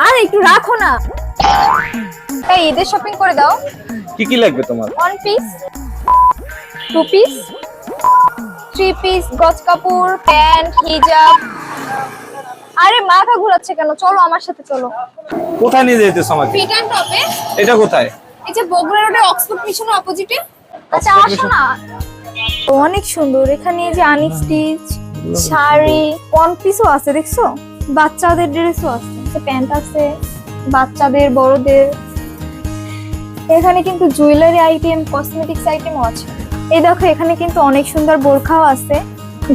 আর একটু রাখো না। এই ঈদের শপিং করে দাও। কি কি লাগবে তোমার? 1 পিস, 2 পিস, 3 পিস, গজ কাপড়, প্যান্ট, হিজাব। আরে মাথা ঘোরাচ্ছে কেন? চলো আমার সাথে চলো। কোথায় নিয়ে যেতেছ আমাকে? ফিট এন্ড টপে। এটা কোথায়? এই যে বগুড়া রোডে অক্সফোর্ড মিশন অপোজিটে। আচ্ছা অক্সফোর্ড আসো মিশন। না। অনেক সুন্দর। এখানে এই যে আনি স্টিচ শাড়ি, 1 পিসও আছে দেখছো? বাচ্চাদের ড্রেসও আছে, প্যান্ট আছে বাচ্চাদের বড়দের। এখানে কিন্তু জুয়েলারি আইটেম, কসমেটিক্স আইটেমও আছে। এই দেখো এখানে কিন্তু অনেক সুন্দর বোরখাও আছে,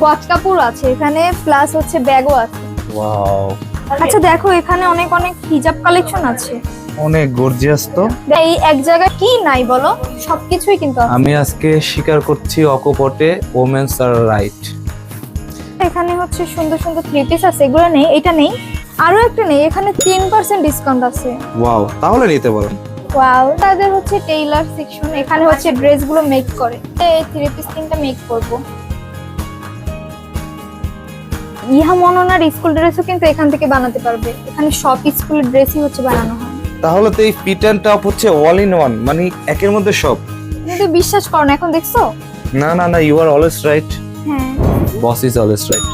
গজ কাপড় আছে এখানে, প্লাস হচ্ছে ব্যাগও আছে। ওয়াও, আচ্ছা দেখো এখানে অনেক অনেক হিজাব কালেকশন আছে। অনেক গর্জিয়াস তো। এই এক জায়গায় কি নাই বলো, সবকিছুই কিন্তু আছে। আমি আজকে স্বীকার করছি অকপটে ওমেন্স আর রাইট। এখানে হচ্ছে সুন্দর সুন্দর 3 পিস আছে, এগুলো নেই, এটা নেই, আরো একটা নেই। এখানে 3% ডিসকাউন্ট আছে। ওয়াও, তাহলে নিতে পারো। ওয়াও, তাদের হচ্ছে টেইলার সেকশন। এখানে হচ্ছে ড্রেসগুলো মেক করে। এই 3 পিস 3টা মেক করব। ইহা মনোনার স্কুল ড্রেসও কিন্তু এখান থেকে বানাতে পারবে। এখানে সব স্কুলের ড্রেসই হচ্ছে বানানো হয়। তাহলে তো এই ফিট এন্ড টপ হচ্ছে অল ইন ওয়ান, মানে একের মধ্যে সব। কিন্তু বিশ্বাস করো না, এখন দেখছো? না না না, ইউ আর অলওয়েজ রাইট, হ্যাঁ। Boss is always right.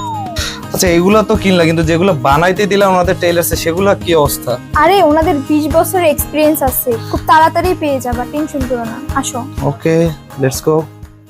আচ্ছা এগুলা তো কিনলা, কিন্তু যেগুলো বানাইতে দিলাম ওনাদের টেইলার্সে সেগুলা কি অবস্থা? আরে ওনাদের 20 বছরের এক্সপিরিয়েন্স আছে, খুব তাড়াতাড়ি পেয়ে যাবা, টেনশন করো না, আসো। ওকে, লেটস গো।